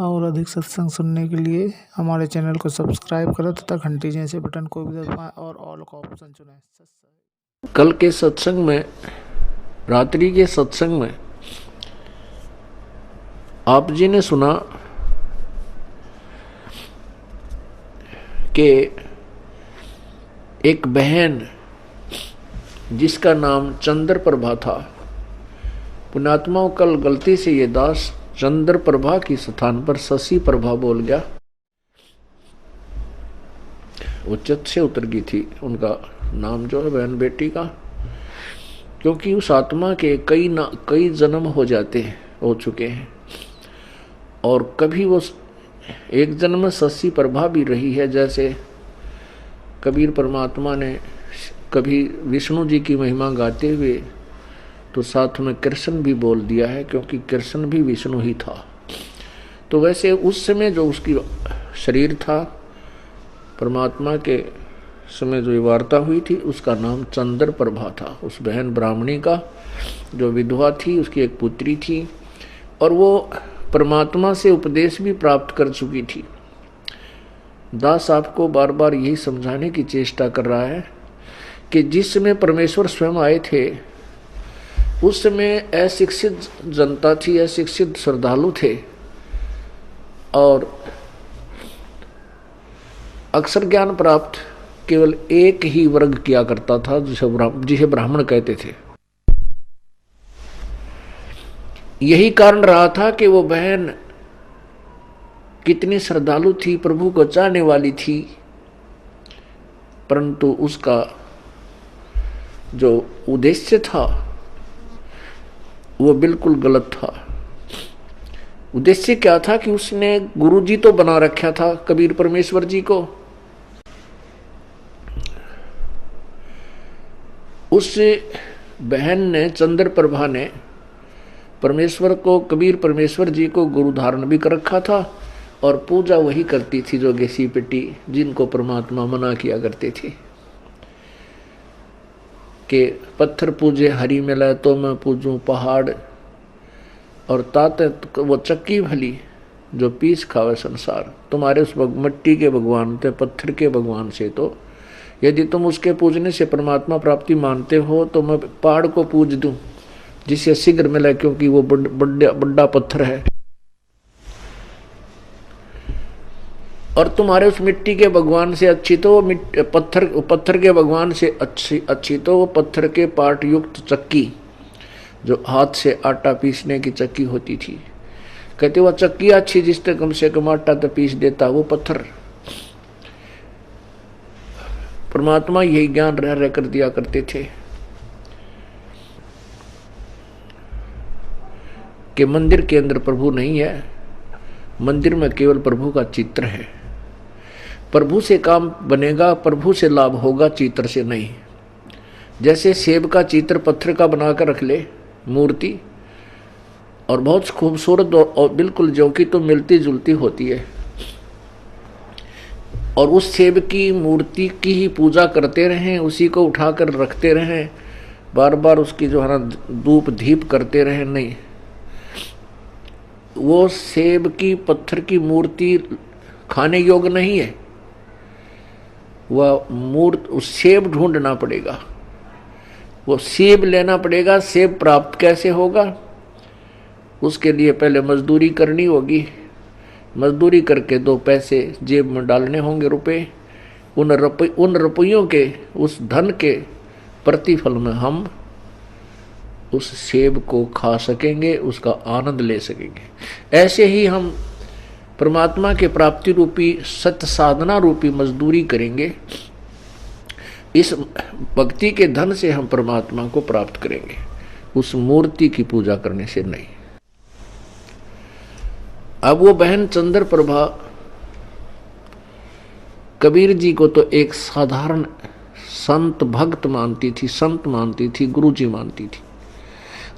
और अधिक सत्संग सुनने के लिए हमारे चैनल को सब्सक्राइब करें तथा घंटी जैसे बटन को भी दबाएं और ऑल का ऑप्शन चुनें। कल के सत्संग में, रात्रि के सत्संग में आप जी ने सुना कि एक बहन जिसका नाम चंद्र प्रभा था, पुण्यात्माओं कल गलती से ये दास चंद्र प्रभा की स्थान पर शशि प्रभा बोल गया। वो चत से उतर गई थी उनका नाम जो है बहन बेटी का, क्योंकि उस आत्मा के कई जन्म हो चुके हैं और कभी वो एक जन्म में शशि प्रभा भी रही है। जैसे कबीर परमात्मा ने कभी विष्णु जी की महिमा गाते हुए तो साथ में कृष्ण भी बोल दिया है, क्योंकि कृष्ण भी विष्णु ही था। तो वैसे उस समय जो उसकी शरीर था, परमात्मा के समय जो वार्ता हुई थी, उसका नाम चंद्र प्रभा था। उस बहन ब्राह्मणी का जो विधवा थी, उसकी एक पुत्री थी और वो परमात्मा से उपदेश भी प्राप्त कर चुकी थी। दास आपको बार बार यही समझाने की चेष्टा कर रहा है कि जिस समय परमेश्वर स्वयं आए थे, उस समय अशिक्षित जनता थी, अशिक्षित श्रद्धालु थे और अक्षर ज्ञान प्राप्त केवल एक ही वर्ग किया करता था, जिसे ब्राह्मण कहते थे। यही कारण रहा था कि वो बहन कितनी श्रद्धालु थी, प्रभु को चाहने वाली थी, परंतु उसका जो उद्देश्य था वो बिल्कुल गलत था। उद्देश्य क्या था कि उसने गुरुजी तो बना रखा था कबीर परमेश्वर जी को। उस बहन ने, चंद्र प्रभा ने, परमेश्वर को, कबीर परमेश्वर जी को गुरु धारण भी कर रखा था और पूजा वही करती थी जो गेसी पेटी, जिनको परमात्मा मना किया करते थे कि पत्थर पूजे हरि मिले तो मैं पूजूं पहाड़, और ताते वो चक्की भली जो पीस खावे संसार। तुम्हारे उस मिट्टी के भगवान थे, पत्थर के भगवान से तो यदि तुम उसके पूजने से परमात्मा प्राप्ति मानते हो तो मैं पहाड़ को पूज दूं जिससे शीघ्र मिले, क्योंकि वो बड़ा पत्थर है। और तुम्हारे उस मिट्टी के भगवान से अच्छी तो वो पत्थर के भगवान से अच्छी तो वो पत्थर के पार्ट युक्त चक्की, जो हाथ से आटा पीसने की चक्की होती थी। कहते वो चक्की अच्छी जिससे कम से कम आटा तो पीस देता, वो पत्थर। परमात्मा यही ज्ञान रह कर दिया करते थे कि मंदिर के अंदर प्रभु नहीं है, मंदिर में केवल प्रभु का चित्र है। प्रभु से काम बनेगा, प्रभु से लाभ होगा, चित्र से नहीं। जैसे सेब का चित्र पत्थर का बनाकर रख ले मूर्ति, और बहुत खूबसूरत और बिल्कुल जो कि तो मिलती जुलती होती है, और उस सेब की मूर्ति की ही पूजा करते रहें, उसी को उठाकर रखते रहें, बार बार उसकी जो है ना धूप दीप करते रहें, नहीं। वो सेब की पत्थर की मूर्ति खाने योग्य नहीं है। वह सेब ढूंढना पड़ेगा, वो सेब लेना पड़ेगा। सेब प्राप्त कैसे होगा? उसके लिए पहले मजदूरी करनी होगी, मजदूरी करके 2 पैसे जेब में डालने होंगे, रुपए। उन रुपयों के, उस धन के प्रतिफल में हम उस सेब को खा सकेंगे, उसका आनंद ले सकेंगे। ऐसे ही हम परमात्मा के प्राप्ति रूपी सत्य साधना रूपी मजदूरी करेंगे। इस भक्ति के धन से हम परमात्मा को प्राप्त करेंगे, उस मूर्ति की पूजा करने से नहीं। अब वो बहन चंद्र प्रभा कबीर जी को तो एक साधारण संत भक्त मानती थी, संत मानती थी, गुरु जी मानती थी,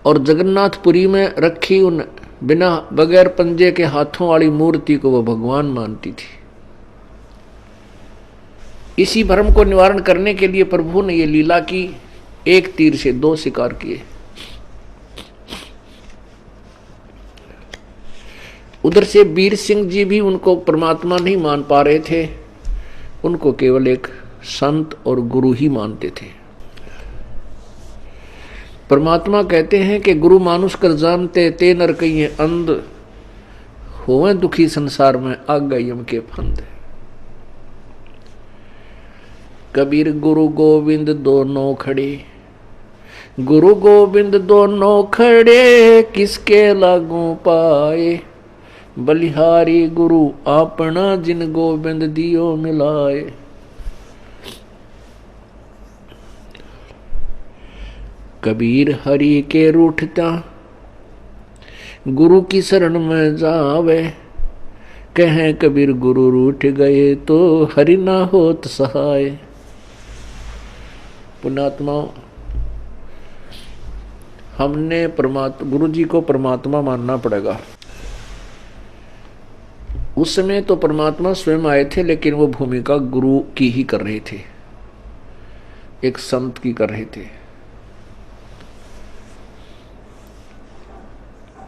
और जगन्नाथपुरी में रखी उन बिना बगैर पंजे के हाथों वाली मूर्ति को वो भगवान मानती थी। इसी भ्रम को निवारण करने के लिए प्रभु ने ये लीला की, एक तीर से 2 शिकार किए। उधर से वीर सिंह जी भी उनको परमात्मा नहीं मान पा रहे थे, उनको केवल एक संत और गुरु ही मानते थे। परमात्मा कहते हैं कि गुरु मानुष कर जानते ते नर कहिए अंध, होवे दुखी संसार में आग यम के फंद। कबीर गुरु गोविंद दोनों खड़े, गुरु गोविंद दोनों खड़े, किसके लागू पाए, बलिहारी गुरु अपना जिन गोविंद दियो मिलाए। कबीर हरि के रूठता, गुरु की शरण में जावे, कहें कबीर गुरु रूठ गए तो हरि ना होत सहाय। पुण्यात्मा, हमने गुरु जी को परमात्मा मानना पड़ेगा। उस समय तो परमात्मा स्वयं आए थे, लेकिन वो भूमिका गुरु की ही कर रहे थे, एक संत की कर रहे थे।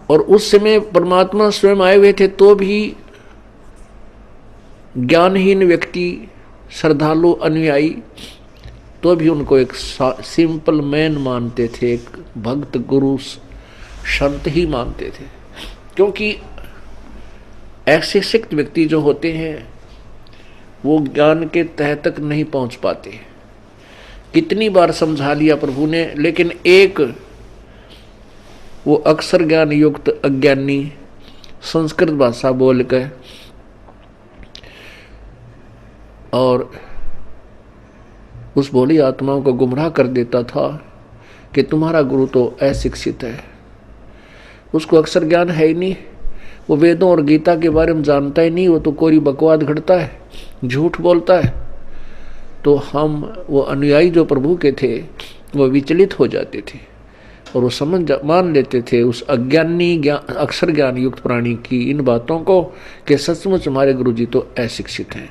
और उस समय परमात्मा स्वयं आए हुए थे तो भी ज्ञानहीन व्यक्ति, श्रद्धालु, अनुयायी, तो भी उनको एक सिंपल मैन मानते थे, एक भक्त गुरु संत ही मानते थे। क्योंकि ऐसे शिक्षित व्यक्ति जो होते हैं वो ज्ञान के तह तक नहीं पहुंच पाते। कितनी बार समझा लिया प्रभु ने, लेकिन एक वो अक्षर ज्ञान युक्त अज्ञानी संस्कृत भाषा बोलकर और उस भोली आत्माओं को गुमराह कर देता था कि तुम्हारा गुरु तो अशिक्षित है, उसको अक्षर ज्ञान है ही नहीं, वो वेदों और गीता के बारे में जानता ही नहीं, वो तो कोई बकवाद घड़ता है, झूठ बोलता है। तो हम वो अनुयायी जो प्रभु के थे वो विचलित हो जाते थे और वो मान लेते थे उस अज्ञानी अक्षर ज्ञान युक्त प्राणी की इन बातों को कि सचमुच हमारे गुरु जी तो अशिक्षित हैं,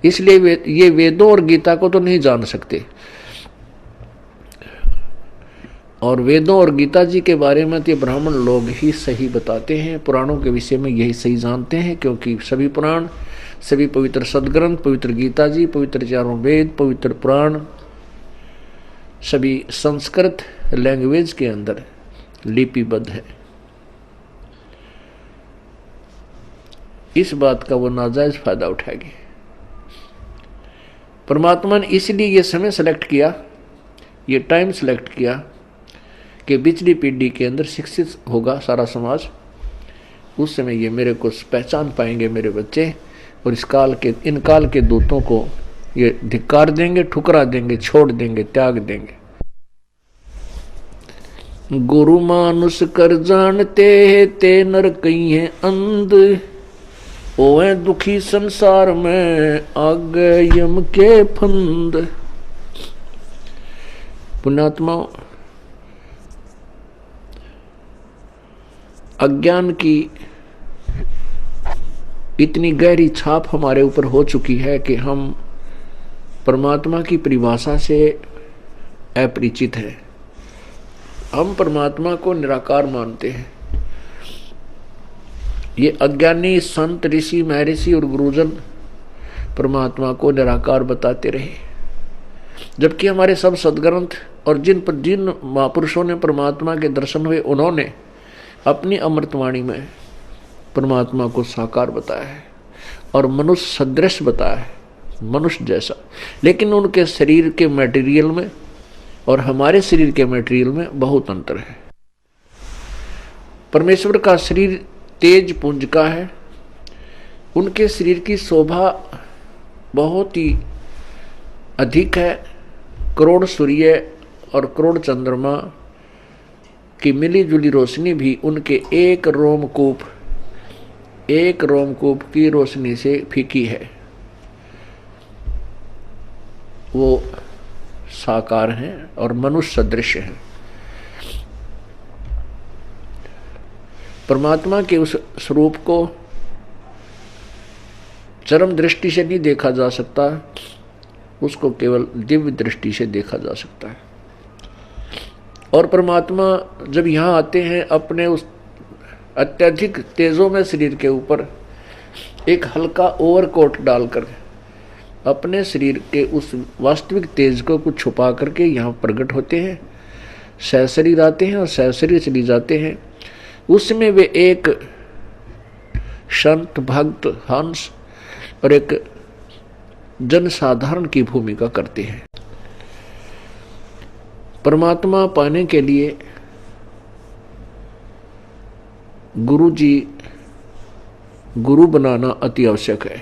इसलिए ये वेदों और गीता को तो नहीं जान सकते। और वेदों और गीता जी के बारे में तो ब्राह्मण लोग ही सही बताते हैं, पुराणों के विषय में यही सही जानते हैं, क्योंकि सभी पुराण, सभी पवित्र सदग्रंथ, पवित्र गीता जी, पवित्र चारों वेद, पवित्र पुराण सभी संस्कृत लैंग्वेज के अंदर लिपिबद्ध है। इस बात का वो नाजायज फायदा उठाएगी। परमात्मा ने इसलिए ये समय सेलेक्ट किया, ये टाइम सेलेक्ट किया कि पिछली पीढ़ी के अंदर शिक्षित होगा सारा समाज, उस समय ये मेरे को पहचान पाएंगे मेरे बच्चे, और इन काल के दूतों को ये धिक्कार देंगे, ठुकरा देंगे, छोड़ देंगे, त्याग देंगे। गुरु मानुष कर जानते ते नर कहिए अंध, ओए दुखी संसार में आग यम के फंद। पुण्यात्मा, अज्ञान की इतनी गहरी छाप हमारे ऊपर हो चुकी है कि हम परमात्मा की परिभाषा से अपरिचित हैं। हम परमात्मा को निराकार मानते हैं। ये अज्ञानी संत, ऋषि, महर्षि और गुरुजन परमात्मा को निराकार बताते रहे, जबकि हमारे सब सदग्रंथ और जिन महापुरुषों ने परमात्मा के दर्शन हुए, उन्होंने अपनी अमृतवाणी में परमात्मा को साकार बताया है और मनुष्य सदृश बताया है, मनुष्य जैसा। लेकिन उनके शरीर के मटेरियल में और हमारे शरीर के मटेरियल में बहुत अंतर है। परमेश्वर का शरीर तेज पुंज का है, उनके शरीर की शोभा बहुत ही अधिक है। करोड़ सूर्य और करोड़ चंद्रमा की मिली जुली रोशनी भी उनके एक रोमकूप की रोशनी से फीकी है। वो साकार हैं और मनुष्य सदृश हैं। परमात्मा के उस स्वरूप को चरम दृष्टि से नहीं देखा जा सकता, उसको केवल दिव्य दृष्टि से देखा जा सकता है। और परमात्मा जब यहाँ आते हैं अत्यधिक तेजों में शरीर के ऊपर एक हल्का ओवरकोट डालकर अपने शरीर के उस वास्तविक तेज को कुछ छुपा करके यहाँ प्रकट होते हैं, सहशरीर आते हैं और सहशरीर चली जाते हैं। उसमें वे एक संत, भक्त, हंस और एक जनसाधारण की भूमिका करते हैं। परमात्मा पाने के लिए गुरु जी, गुरु बनाना अति आवश्यक है।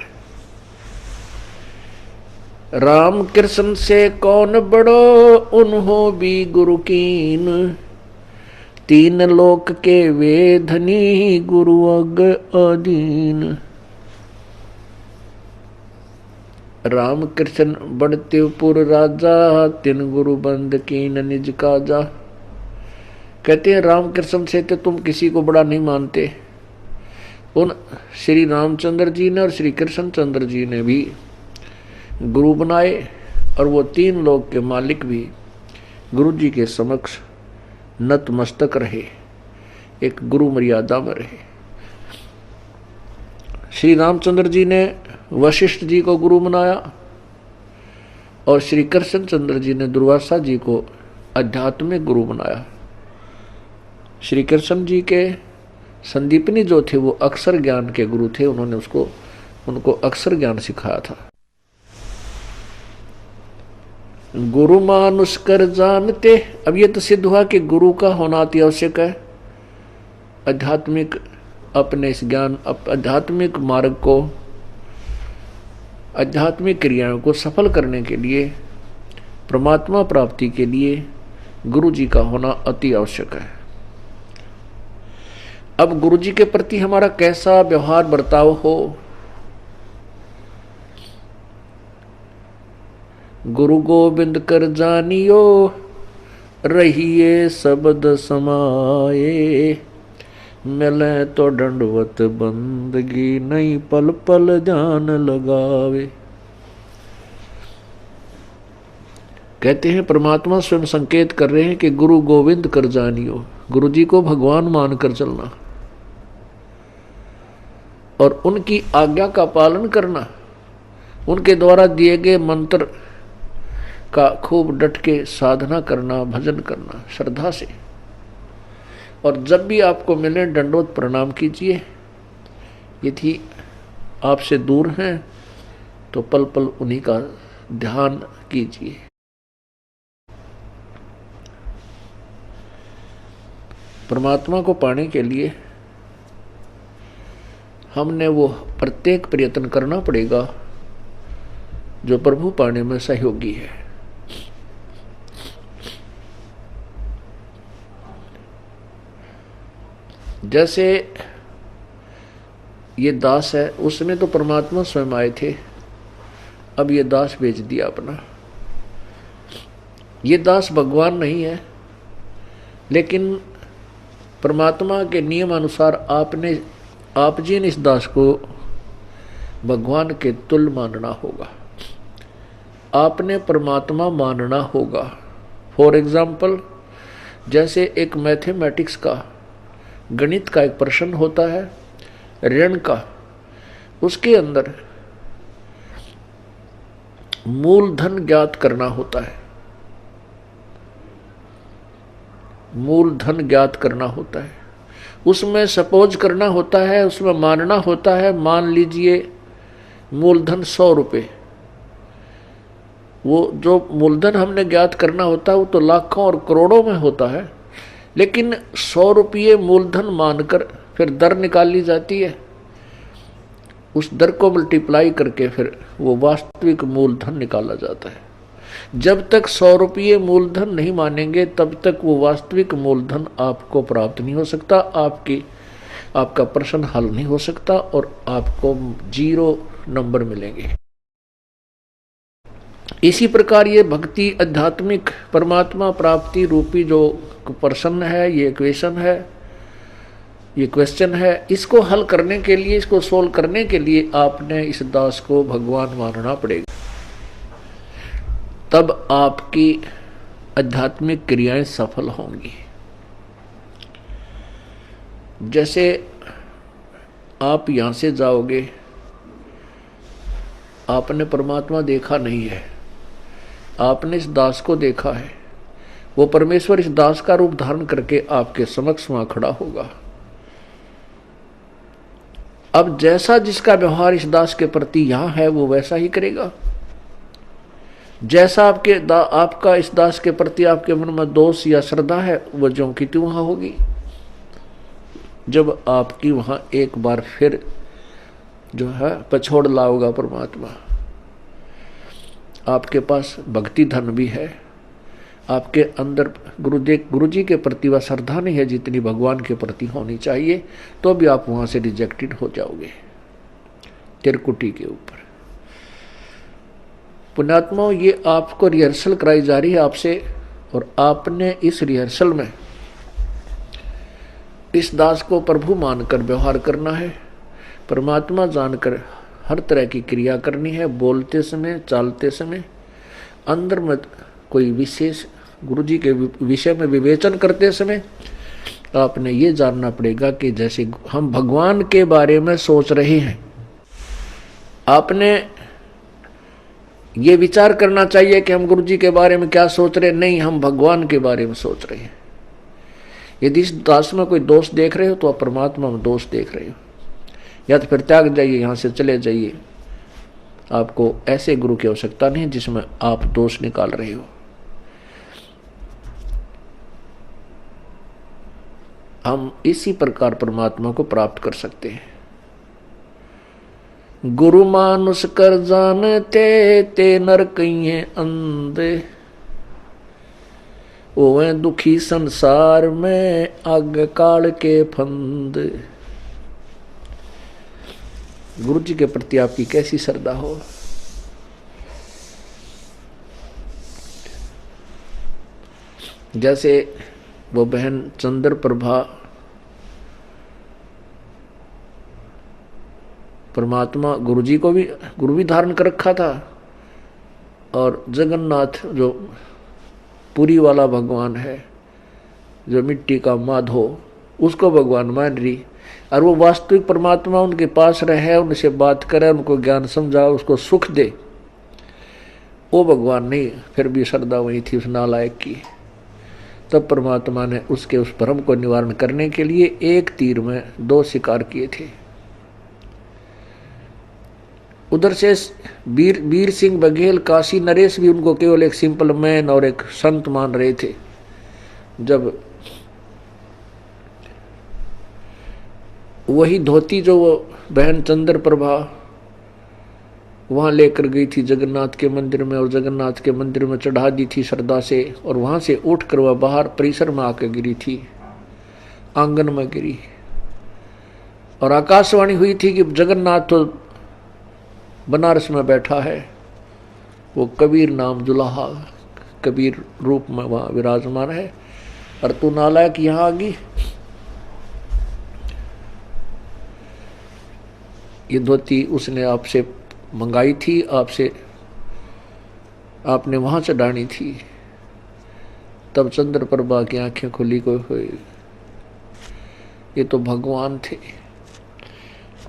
राम कृष्ण से कौन बड़ो, उन्हों भी गुरु कीन, तीन लोक के वे धनी, गुरु अग अधीन। राम कृष्ण बड़तेपुर राजा, तिन गुरु बंद कीन निज काजा। कहते हैं राम कृष्ण से तो तुम किसी को बड़ा नहीं मानते। उन श्री रामचंद्र जी ने और श्री कृष्ण चंद्र जी ने भी गुरु बनाए और वो तीन लोक के मालिक भी गुरु जी के समक्ष नतमस्तक रहे, एक गुरु मर्यादा में रहे। श्री रामचंद्र जी ने वशिष्ठ जी को गुरु बनाया और श्री कृष्ण चंद्र जी ने दुर्वासा जी को आध्यात्मिक गुरु बनाया। श्री कृष्ण जी के संदीपनी जो थे वो अक्षर ज्ञान के गुरु थे, उन्होंने उनको अक्षर ज्ञान सिखाया था। गुरु मानुष कर जानते, अब ये तो सिद्ध हुआ कि गुरु का होना अति आवश्यक है। आध्यात्मिक अपने इस ज्ञान, आध्यात्मिक मार्ग को, आध्यात्मिक क्रियाओं को सफल करने के लिए, परमात्मा प्राप्ति के लिए गुरु जी का होना अति आवश्यक है। अब गुरु जी के प्रति हमारा कैसा व्यवहार बर्ताव हो, गुरु गोविंद कर जानियो, रहिए शब्द समाये, मिले तो दंडवत बंदगी, नहीं पल पल ध्यान लगावे। कहते हैं परमात्मा स्वयं संकेत कर रहे हैं कि गुरु गोविंद कर जानियो, गुरु जी को भगवान मानकर चलना और उनकी आज्ञा का पालन करना, उनके द्वारा दिए गए मंत्र का खूब डट के साधना करना, भजन करना श्रद्धा से। और जब भी आपको मिले दंडोत प्रणाम कीजिए। यदि आपसे दूर हैं तो पल पल उन्हीं का ध्यान कीजिए। परमात्मा को पाने के लिए हमने वो प्रत्येक प्रयत्न करना पड़ेगा जो प्रभु पाने में सहयोगी है। जैसे ये दास है, उसमें तो परमात्मा स्वयं आए थे, अब ये दास बेच दिया अपना। ये दास भगवान नहीं है, लेकिन परमात्मा के नियम अनुसार आप जी ने इस दास को भगवान के तुल्य मानना होगा। आपने परमात्मा मानना होगा। फॉर एग्जाम्पल, जैसे एक मैथमेटिक्स का, गणित का एक प्रश्न होता है ऋण का, उसके अंदर मूलधन ज्ञात करना होता है। मूलधन ज्ञात करना होता है, उसमें सपोज करना होता है, उसमें मानना होता है, मान लीजिए मूलधन 100 रुपये। वो जो मूलधन हमने ज्ञात करना होता है वो तो लाखों और करोड़ों में होता है, लेकिन 100 रुपये मूलधन मानकर फिर दर निकाल ली जाती है। उस दर को मल्टीप्लाई करके फिर वो वास्तविक मूलधन निकाला जाता है। जब तक 100 रुपये मूलधन नहीं मानेंगे तब तक वो वास्तविक मूलधन आपको प्राप्त नहीं हो सकता, आपका प्रश्न हल नहीं हो सकता और आपको 0 नंबर मिलेंगे। इसी प्रकार ये भक्ति, आध्यात्मिक परमात्मा प्राप्ति रूपी जो प्रश्न है, ये इक्वेशन है, ये क्वेश्चन है, इसको हल करने के लिए, इसको सोल्व करने के लिए आपने इस दास को भगवान मानना पड़ेगा। तब आपकी आध्यात्मिक क्रियाएं सफल होंगी। जैसे आप यहाँ से जाओगे, आपने परमात्मा देखा नहीं है, आपने इस दास को देखा है, वो परमेश्वर इस दास का रूप धारण करके आपके समक्ष वहां खड़ा होगा। अब जैसा जिसका व्यवहार इस दास के प्रति यहां है वो वैसा ही करेगा। जैसा आपका इस दास के प्रति आपके मन में दोष या श्रद्धा है वो ज्यों की त्यों वहां होगी। जब आपकी वहां एक बार फिर जो है पछोड़ लाओगा परमात्मा, आपके पास भक्ति धन भी है, आपके अंदर गुरु जी के प्रति वह श्रद्धा नहीं है जितनी भगवान के प्रति होनी चाहिए, तो भी आप वहां से रिजेक्टेड हो जाओगे तिरकुटी के ऊपर। पुण्यात्माओं, ये आपको रिहर्सल कराई जा रही है आपसे, और आपने इस रिहर्सल में इस दास को प्रभु मानकर व्यवहार करना है, परमात्मा जानकर हर तरह की क्रिया करनी है। बोलते समय, चालते समय अंदर में कोई विशेष गुरु जी के विषय में विवेचन करते समय आपने ये जानना पड़ेगा कि जैसे हम भगवान के बारे में सोच रहे हैं, आपने ये विचार करना चाहिए कि हम गुरु जी के बारे में क्या सोच रहे हैं। नहीं, हम भगवान के बारे में सोच रहे हैं। यदि इस दास में कोई दोष देख रहे हो तो आप परमात्मा में दोष देख रहे हो, या तो फिर त्याग जाइए, यहां से चले जाइए। आपको ऐसे गुरु की आवश्यकता नहीं जिसमें आप दोष निकाल रहे हो। हम इसी प्रकार परमात्मा को प्राप्त कर सकते हैं। गुरु मानुष कर जानते ते नर कहिए अंधे, ओवे दुखी संसार में आग काल के फंद। गुरु जी के प्रति आपकी कैसी श्रद्धा हो। जैसे वो बहन चंद्र प्रभा परमात्मा गुरु जी को भी गुरु भी धारण कर रखा था, और जगन्नाथ जो पुरी वाला भगवान है, जो मिट्टी का माधो, उसको भगवान मान रही, और वो वास्तविक परमात्मा उनके पास रहे, उनसे बात करे, उनको ज्ञान समझा, उसको सुख दे, वो भगवान नहीं। फिर भी श्रद्धा वही थी उस नालायक की। तब परमात्मा ने उसके उस भ्रम को निवारण करने के लिए एक तीर में दो शिकार किए थे। उधर से वीर सिंह बघेल, काशी नरेश भी उनको केवल एक सिंपल मैन और एक संत मान रहे थे। जब वही धोती जो वो बहन चंद्र प्रभा वहां लेकर गई थी जगन्नाथ के मंदिर में, और जगन्नाथ के मंदिर में चढ़ा दी थी श्रद्धा से, और वहां से उठकर वह बाहर परिसर में आकर गिरी थी, आंगन में गिरी, और आकाशवाणी हुई थी कि जगन्नाथ तो बनारस में बैठा है, वो कबीर नाम जुलाहा कबीर रूप में वहां विराजमान है, और तू नालायक यहां आ गई। ये धोती उसने आपसे मंगाई थी, आपने वहां चढ़ानी थी। तब चंद्र प्रभा की आंखें खुली को हुई, ये तो भगवान थे।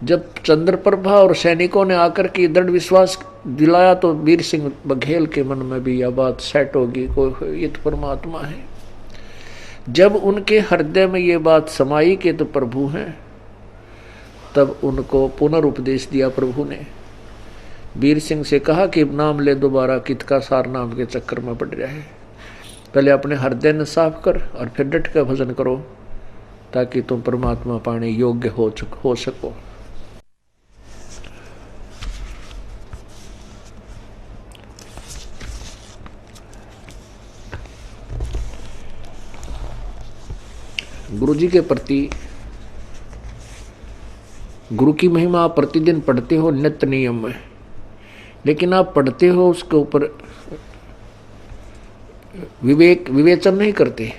जब चंद्र प्रभा और सैनिकों ने आकर के दृढ़ विश्वास दिलाया तो वीर सिंह बघेल के मन में भी यह बात सेट होगी, कोई ये तो परमात्मा है। जब उनके हृदय में ये बात समाई कि तो प्रभु हैं, तब उनको पुनरुपदेश दिया प्रभु ने। वीर सिंह से कहा कि नाम ले दोबारा, कित का सार नाम के चक्कर में पड़ रहा है। पहले अपने हृदय ने साफ कर और फिर डट कर भजन करो, ताकि तुम परमात्मा पाने योग्य हो सको। गुरु जी के प्रति गुरु की महिमा आप प्रतिदिन पढ़ते हो नित्य नियम में, लेकिन आप पढ़ते हो उसके ऊपर विवेचन नहीं करते।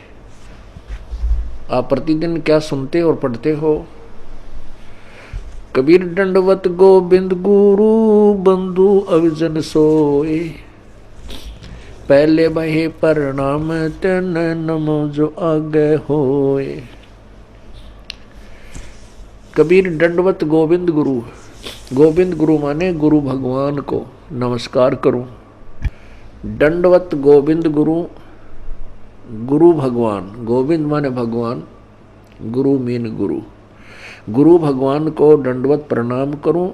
आप प्रतिदिन क्या सुनते और पढ़ते हो। कबीर दंडवत गोविंद गुरु बंधु अविजन सोए, पहले बहे प्रणाम तेन नमो जो आगे होए। कबीर दंडवत गोविंद गुरु, गोविंद गुरु माने गुरु भगवान को नमस्कार करूं। दंडवत गोविंद गुरु, गुरु भगवान, गोविंद माने भगवान, गुरु मीन गुरु, गुरु भगवान को दंडवत प्रणाम करूं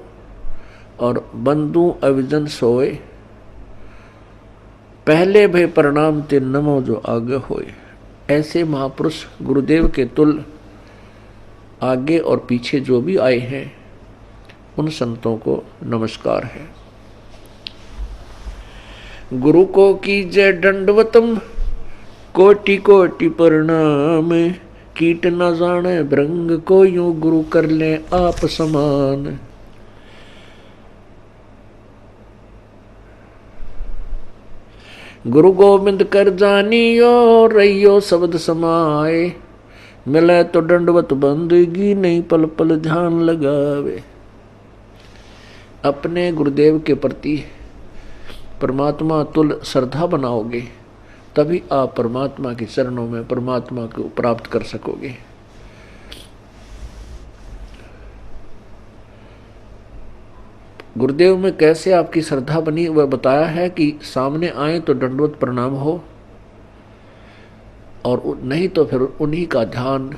और बंधु अविजन सोए, पहले भय प्रणाम ते नमो जो आगे होए। ऐसे महापुरुष गुरुदेव के तुल्य आगे और पीछे जो भी आए हैं उन संतों को नमस्कार है। गुरु को कीजय दंडवतम, कोटि कोटि प्रणाम, कीट न जाने भृंग को यूं गुरु कर ले आप समान। गुरु गोविंद कर जानियो, रहियो शब्द समाए, मिले तो दंडवत बंदगी, नहीं पल पल ध्यान लगावे। अपने गुरुदेव के प्रति परमात्मा तुल श्रद्धा बनाओगे तभी आप परमात्मा के चरणों में परमात्मा को प्राप्त कर सकोगे। गुरुदेव में कैसे आपकी श्रद्धा बनी वह बताया है कि सामने आए तो दंडवत प्रणाम हो, और नहीं तो फिर उन्हीं का ध्यान,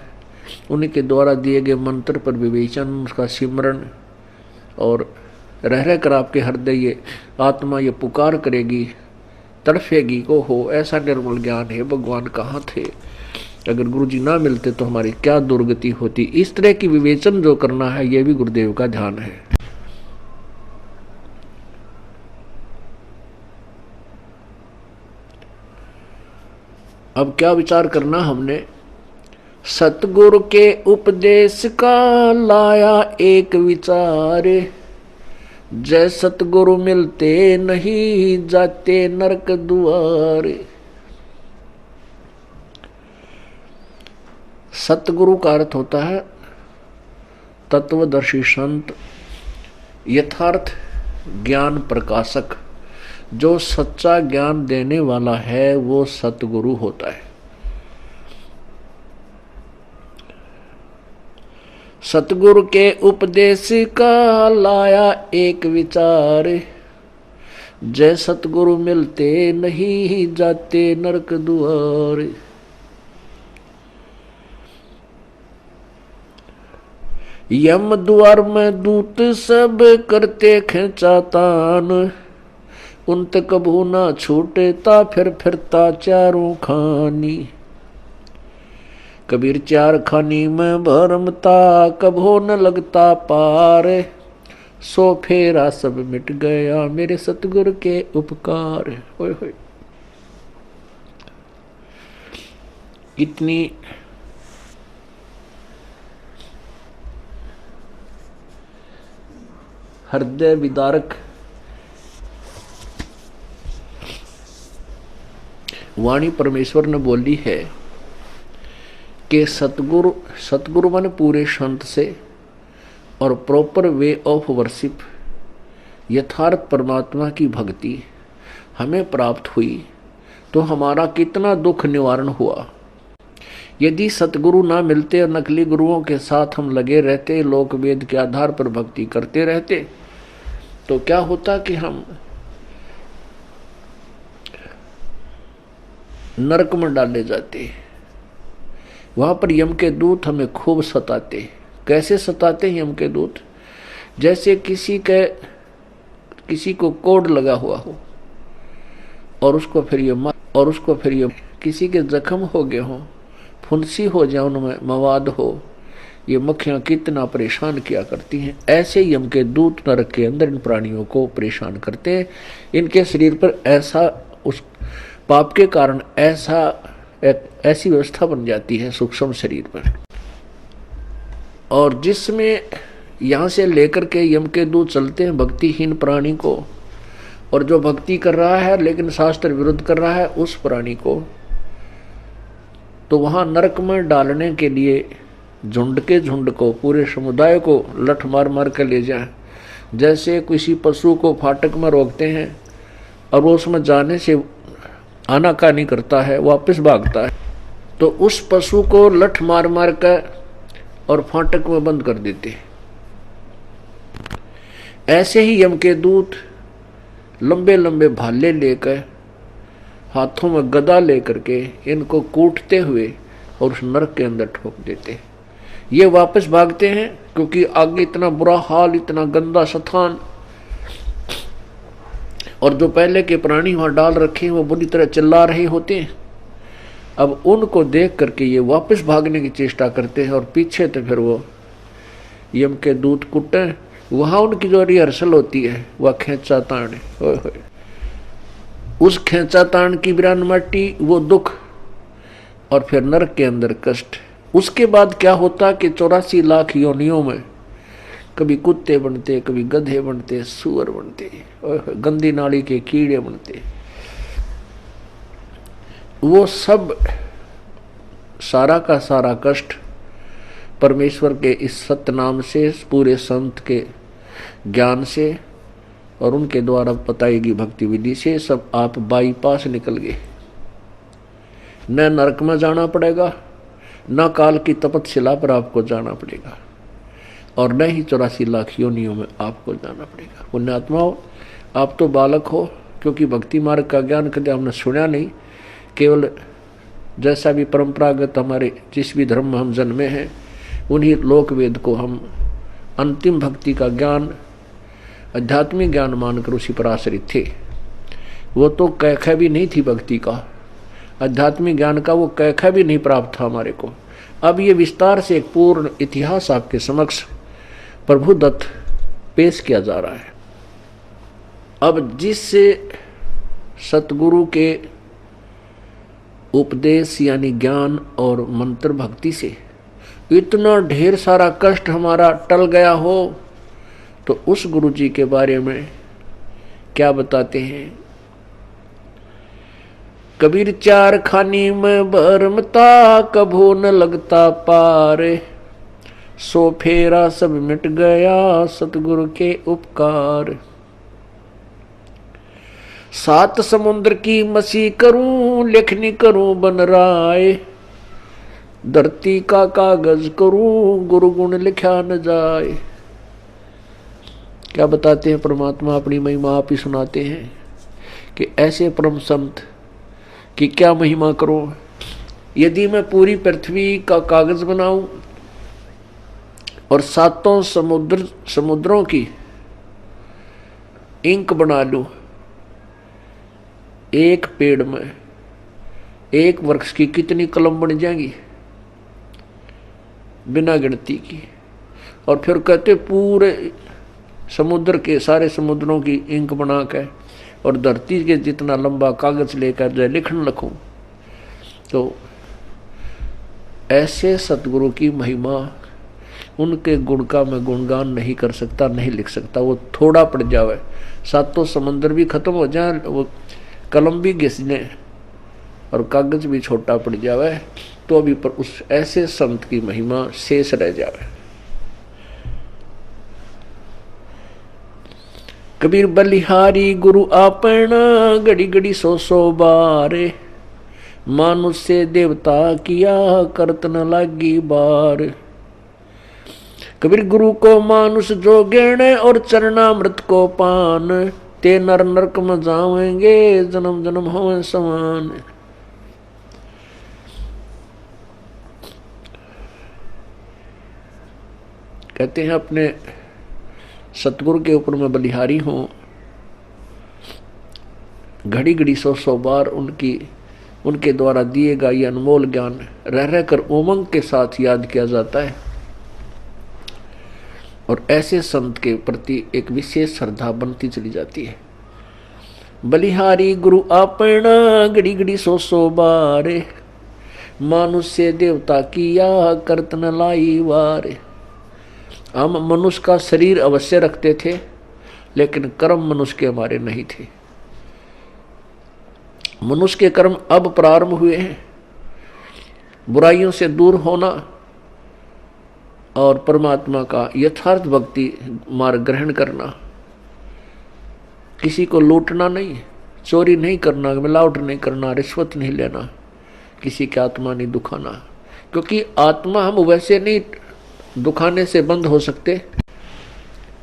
उन्हीं के द्वारा दिए गए मंत्र पर विवेचन, उसका सिमरण, और रह रह कर आपके हृदय ये आत्मा ये पुकार करेगी, तड़फेगी को हो ऐसा निर्मल ज्ञान है भगवान कहाँ थे, अगर गुरु जी ना मिलते तो हमारी क्या दुर्गति होती। इस तरह की विवेचन जो करना है ये भी गुरुदेव का ध्यान है। अब क्या विचार करना हमने, सतगुरु के उपदेश का लाया एक विचार, जय सतगुरु मिलते नहीं जाते नरक दुआरे। सतगुरु का अर्थ होता है तत्वदर्शी संत, यथार्थ ज्ञान प्रकाशक। जो सच्चा ज्ञान देने वाला है वो सतगुरु होता है। सतगुरु के उपदेश का लाया एक विचार, जय सतगुरु मिलते नहीं जाते नरक दुआर। यम द्वार में दूत सब करते खेचातान, उन तक कभू ना छूटता फिर फिरता चारों खानी। कबीर चार खानी में भरमता कभो न लगता पार, सो फेरा सब मिट गया मेरे सतगुरु के उपकार। होय होय, इतनी हृदय विदारक वाणी परमेश्वर ने बोली है कि सतगुरु माने पूरे संत से और प्रॉपर वे ऑफ वर्शिप, यथार्थ परमात्मा की भक्ति हमें प्राप्त हुई तो हमारा कितना दुख निवारण हुआ। यदि सतगुरु ना मिलते और नकली गुरुओं के साथ हम लगे रहते, लोक वेद के आधार पर भक्ति करते रहते, तो क्या होता कि हम नरक में डाले जाते। वहां पर यम के दूत हमें खूब सताते। कैसे सताते हैं यम के दूत? जैसे किसी को कोड लगा हुआ हो और उसको फिर ये किसी के जख्म हो गए हो, फुंसी हो जाए, उनमें मवाद हो, ये मक्खियां कितना परेशान किया करती हैं। ऐसे यम के दूत नरक के अंदर इन प्राणियों को परेशान करते हैं। इनके शरीर पर ऐसा उस पाप के कारण ऐसी व्यवस्था बन जाती है सूक्ष्म शरीर पर, और जिसमें यहाँ से लेकर के यम के दूत चलते हैं भक्तिहीन प्राणी को, और जो भक्ति कर रहा है लेकिन शास्त्र विरुद्ध कर रहा है उस प्राणी को, तो वहाँ नरक में डालने के लिए झुंड के झुंड को, पूरे समुदाय को लठ मार मार कर ले जाए। जैसे किसी पशु को फाटक में रोकते हैं और वो उसमें जाने से आनाकानी करता है, वापस भागता है, तो उस पशु को लठ मार मार कर और फाटक में बंद कर देते। ऐसे ही यम के दूत लंबे लंबे भाले लेकर, हाथों में गदा लेकर के इनको कूटते हुए और उस नरक के अंदर ठोक देते। ये वापस भागते हैं क्योंकि आगे इतना बुरा हाल, इतना गंदा स्थान, और जो पहले के प्राणी वहां डाल रखे हैं वो बुरी तरह चिल्ला रहे होते हैं। अब उनको देख करके ये वापस भागने की चेष्टा करते हैं और पीछे तो फिर वो यम के दूत कुट्टे। वहां उनकी जो रिहर्सल होती है वह खेचा ताण है। उस खेचा ताण की बिरान माटी, वो दुख, और फिर नरक के अंदर कष्ट। उसके बाद क्या होता कि 84 लाख योनियों में कभी कुत्ते बनते, कभी गधे बनते, सुअर बनते, गंदी नाली के कीड़े बनते। वो सब सारा का सारा कष्ट परमेश्वर के इस सत्य नाम से, पूरे संत के ज्ञान से और उनके द्वारा बताई गई भक्ति विधि से सब आप बाईपास निकल गए। न नरक में जाना पड़ेगा, न काल की तपस्या पर आपको जाना पड़ेगा, और न ही 84 लाख योनियों में आपको जाना पड़ेगा। पुण्यात्माओं, आप तो बालक हो, क्योंकि भक्ति मार्ग का ज्ञान कभी हमने सुना नहीं। केवल जैसा भी परंपरागत हमारे जिस भी धर्म में हम जन्मे हैं उन्हीं लोक वेद को हम अंतिम भक्ति का ज्ञान, आध्यात्मिक ज्ञान मानकर उसी पर आश्रित थे। वो तो कैखा भी नहीं थी भक्ति का, आध्यात्मिक ज्ञान का वो कैखा भी नहीं प्राप्त था हमारे को। अब ये विस्तार से एक पूर्ण इतिहास आपके समक्ष प्रभु दत्त पेश किया जा रहा है। अब जिससे सतगुरु के उपदेश यानी ज्ञान और मंत्र भक्ति से इतना ढेर सारा कष्ट हमारा टल गया हो, तो उस गुरु जी के बारे में क्या बताते हैं। कबीर चार खानी में भरमता, कभो न लगता पार, सो फेरा सब मिट गया सतगुरु के उपकार। 7 समुद्र की मसी करूं, लेखनी करूं बन राय, धरती का कागज करूं, गुरु गुण लिखा न जाए। क्या बताते हैं परमात्मा, अपनी महिमा आप ही सुनाते हैं कि ऐसे परम संत कि क्या महिमा करो। यदि मैं पूरी पृथ्वी का कागज बनाऊं और 7 समुद्रों की इंक बना लूं, एक पेड़ में एक वृक्ष की कितनी कलम बन जाएंगी बिना गिनती की। और फिर कहते पूरे समुद्र के सारे समुद्रों की इंक बना के और धरती के जितना लंबा कागज लेकर जो लिखने लगूं, तो ऐसे सतगुरु की महिमा, उनके गुण का मैं गुणगान नहीं कर सकता, नहीं लिख सकता। वो थोड़ा पड़ जावे, 7 समंदर भी खत्म हो जाए, वो कलम भी घिसने और कागज भी छोटा पड़ जावे, तो अभी पर उस ऐसे संत की महिमा शेष रह जावे। कबीर बलिहारी गुरु आपना, घड़ी घड़ी 100 बार, मानुष से देवता किया करत न लागी बार। कबीर गुरु को मानुष जो ज्ञान और चरणामृत को पान, ते नर नरक में जावेंगे जन्म जन्म होवे समान। कहते हैं अपने सतगुरु के ऊपर मैं बलिहारी हूं, घड़ी घड़ी 100 बार उनके द्वारा दिए गए ये अनमोल ज्ञान रह रहकर उमंग के साथ याद किया जाता है, और ऐसे संत के प्रति एक विशेष श्रद्धा बनती चली जाती है। बलिहारी गुरु आपना, घड़ी घड़ी 100 बार, मानुष से देवता किया करत न लाई वार। हम मनुष्य का शरीर अवश्य रखते थे, लेकिन कर्म मनुष्य के हमारे नहीं थे। मनुष्य के कर्म अब प्रारंभ हुए हैं, बुराइयों से दूर होना और परमात्मा का यथार्थ भक्ति मार्ग ग्रहण करना। किसी को लूटना नहीं, चोरी नहीं करना, मिलावट नहीं करना, रिश्वत नहीं लेना, किसी की आत्मा नहीं दुखाना, क्योंकि आत्मा हम वैसे नहीं दुखाने से बंद हो सकते,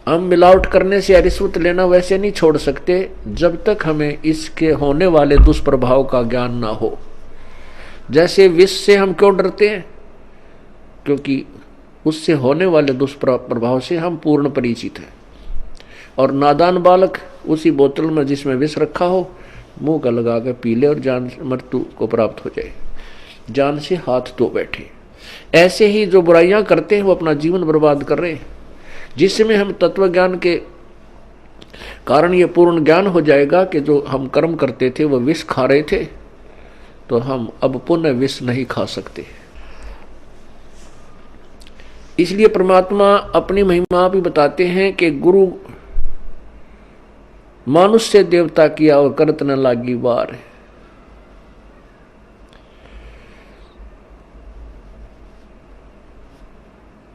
हम मिलावट करने से या रिश्वत लेना वैसे नहीं छोड़ सकते जब तक हमें इसके होने वाले दुष्प्रभाव का ज्ञान ना हो। जैसे विष से हम क्यों डरते हैं? क्योंकि उससे होने वाले दुष्प्रभाव से हम पूर्ण परिचित हैं। और नादान बालक उसी बोतल में जिसमें विष रखा हो मुंह का लगा कर पी ले और जान मृत्यु को प्राप्त हो जाए, जान से हाथ धो बैठे। ऐसे ही जो बुराइयां करते हैं वो अपना जीवन बर्बाद कर रहे हैं। जिसमें हम तत्व ज्ञान के कारण ये पूर्ण ज्ञान हो जाएगा कि जो हम कर्म करते थे वो विष खा रहे थे, तो हम अब पुनः विष नहीं खा सकते। इसलिए परमात्मा अपनी महिमा भी बताते हैं कि गुरु मानुष से देवता किया और करत न लागी बार।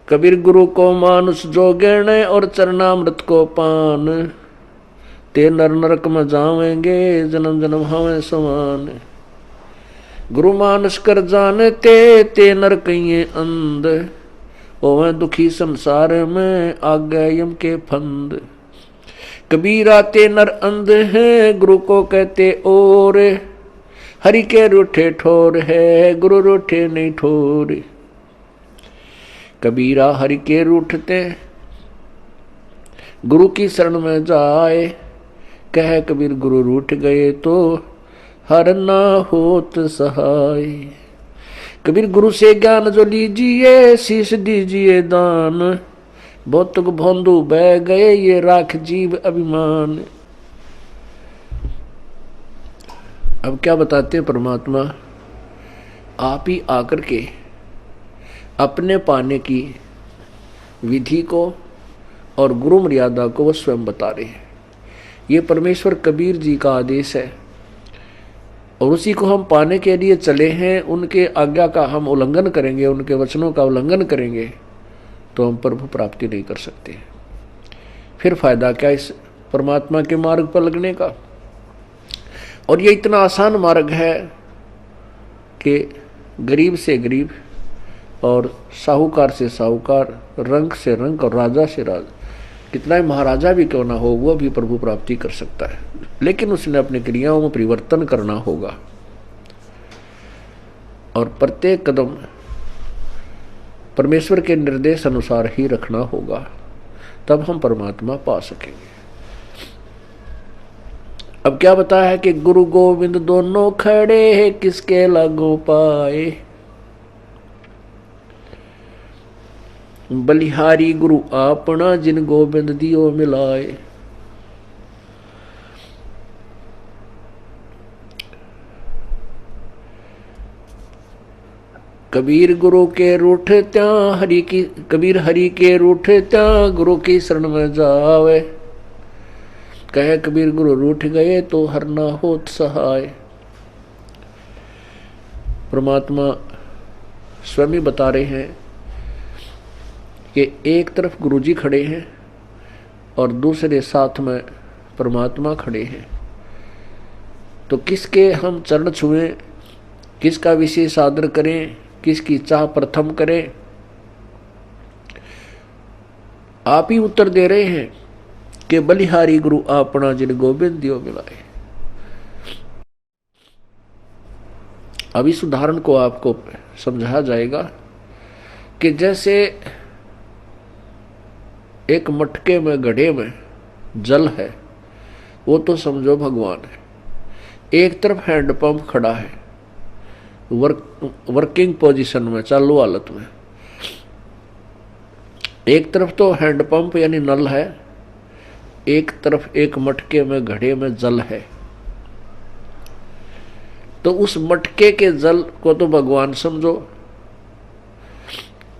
कबीर गुरु को मानुष जो गण और चरणामृत को पान, ते नर नरक में जावेंगे जन्म जन्म हमें समान। गुरु मानुष कर जानते ते नर कहिए अंध, ओवे दुखी संसार में आगे यम के फंद। कबीरा ते नर अंध है गुरु को कहते और, हरि के रूठे ठोर है गुरु रूठे नहीं ठोर। कबीरा हरि के रूठते गुरु की शरण में जाए, कह कबीर गुरु रूठ गए तो हर ना होत सहाय। कबीर गुरु से ज्ञान जो लीजिए शीश दीजिए दान, भौतुक भोंदू बह गए ये राख जीव अभिमान। अब क्या बताते हैं परमात्मा? आप ही आकर के अपने पाने की विधि को और गुरु मर्यादा को वह स्वयं बता रहे हैं। ये परमेश्वर कबीर जी का आदेश है और उसी को हम पाने के लिए चले हैं। उनके आज्ञा का हम उल्लंघन करेंगे, उनके वचनों का उल्लंघन करेंगे तो हम प्रभु प्राप्ति नहीं कर सकते। फिर फायदा क्या इस परमात्मा के मार्ग पर लगने का? और ये इतना आसान मार्ग है कि गरीब से गरीब और साहूकार से साहूकार, रंक से रंक और राजा से राजा, कितना ही महाराजा भी क्यों ना हो वो भी प्रभु प्राप्ति कर सकता है। लेकिन उसने अपनी क्रियाओं में परिवर्तन करना होगा और प्रत्येक कदम परमेश्वर के निर्देश अनुसार ही रखना होगा, तब हम परमात्मा पा सकेंगे। अब क्या बताया है कि गुरु गोविंद दोनों खड़े हैं किसके लागू पाए। बलिहारी गुरु आपना जिन गोविंद दियो मिलाए। कबीर गुरु के रूठ त्या हरि की, कबीर हरि के रूठ त्या गुरु की शरण में जावे, कहे कबीर गुरु रूठ गए तो हर ना होत सहाय। परमात्मा स्वयं ही बता रहे हैं कि एक तरफ गुरु जी खड़े हैं और दूसरे साथ में परमात्मा खड़े हैं, तो किसके हम चरण छुएं, किसका विशेष आदर करें, किसकी चाह प्रथम करें? आप ही उत्तर दे रहे हैं कि बलिहारी गुरु आपना जिन गोविंद दियो मिलाए। अब इस उदाहरण को आपको समझाया जाएगा कि जैसे एक मटके में गड्ढे में जल है, वो तो समझो भगवान है। एक तरफ हैंडपंप खड़ा है वर्किंग पोजीशन में, चालू हालत में। एक तरफ तो हैंडपंप यानी नल है, एक तरफ एक मटके में घड़े में जल है। तो उस मटके के जल को तो भगवान समझो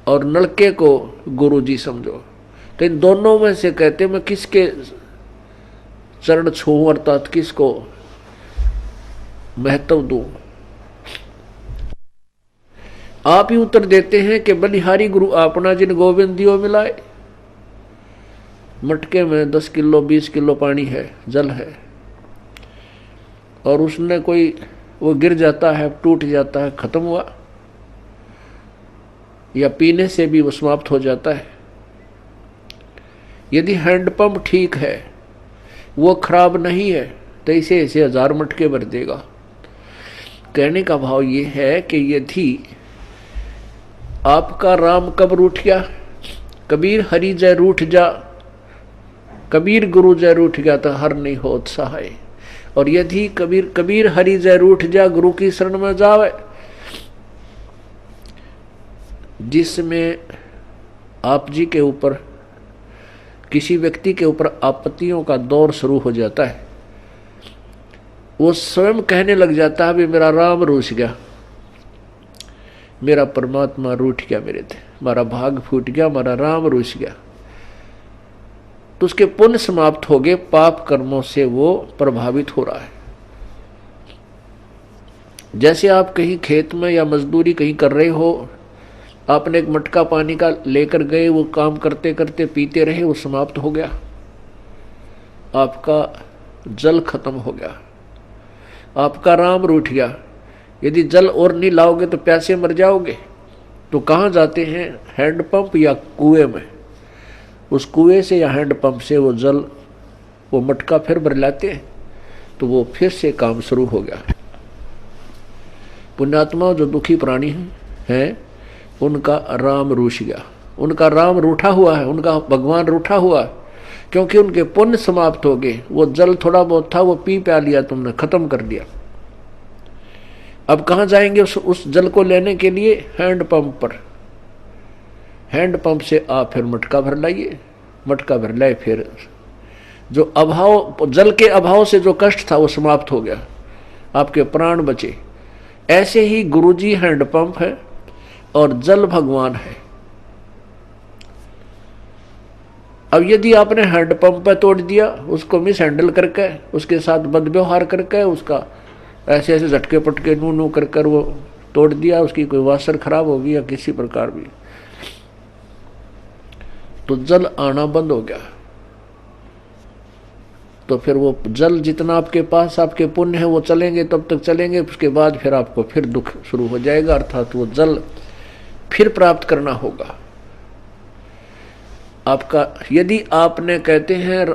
और नलके को गुरु जी समझो। तो इन दोनों में से कहते मैं किसके चरण छूं, अर्थात किसको महत्व दूं? आप ही उत्तर देते हैं कि बलिहारी गुरु आपना जिन गोविंद दियो मिलाए। मटके में 10 किलो 20 किलो पानी है, जल है, और उसने कोई वो गिर जाता है, टूट जाता है, खत्म हुआ। या पीने से भी वो समाप्त हो जाता है। यदि हैंडपंप ठीक है, वो खराब नहीं है, तो इसे ऐसे 1000 मटके भर देगा। कहने का भाव ये है कि यदि आपका राम कब रूठ गया, कबीर हरि जय रूठ जा, कबीर गुरु जय रूठ गया तो हर नहीं होत सहाय। और यदि कबीर हरि जय रूठ जा, गुरु की शरण में जावे, जिसमें आप जी के ऊपर, किसी व्यक्ति के ऊपर आपत्तियों का दौर शुरू हो जाता है, वो स्वयं कहने लग जाता है, भी मेरा राम रूठ गया, मेरा परमात्मा रूठ गया, मेरे थे मेरा भाग फूट गया, मेरा राम रूठ गया, तो उसके पुण्य समाप्त हो गए, पाप कर्मों से वो प्रभावित हो रहा है। जैसे आप कहीं खेत में या मजदूरी कहीं कर रहे हो, आपने एक मटका पानी का लेकर गए, वो काम करते करते पीते रहे, वो समाप्त हो गया, आपका जल खत्म हो गया, आपका राम रूठ गया। यदि जल और नहीं लाओगे तो प्यासे मर जाओगे। तो कहाँ जाते हैं? हैंडपंप या कुएं में। उस कुएं से या हैंडपंप से वो जल, वो मटका फिर भर लाते हैं, तो वो फिर से काम शुरू हो गया। पुण्यात्मा जो दुखी प्राणी हैं, उनका राम रूठ गया, उनका राम रूठा हुआ है, उनका भगवान रूठा हुआ है, क्योंकि उनके पुण्य समाप्त हो गए। वो जल थोड़ा बहुत था, वो पी प्या लिया, तुमने खत्म कर दिया। अब कहाँ जाएंगे उस जल को लेने के लिए? हैंडपंप पर। हैंडपंप से आप फिर मटका भर लाइए, मटका भर लाए, फिर जो अभाव, जल के अभाव से जो कष्ट था वो समाप्त हो गया, आपके प्राण बचे। ऐसे ही गुरुजी हैंडपंप है और जल भगवान है। अब यदि आपने हैंडपंप पे तोड़ दिया, उसको मिस हैंडल करके, उसके साथ बदव्यवहार करके, उसका ऐसे ऐसे झटके पटके नू नू कर कर वो तोड़ दिया, उसकी कोई वासर खराब होगी या किसी प्रकार भी, तो जल आना बंद हो गया। तो फिर वो जल जितना आपके पास आपके पुण्य है वो चलेंगे, तब तक चलेंगे, उसके बाद फिर आपको फिर दुख शुरू हो जाएगा, अर्थात वो जल फिर प्राप्त करना होगा आपका। यदि आपने कहते हैं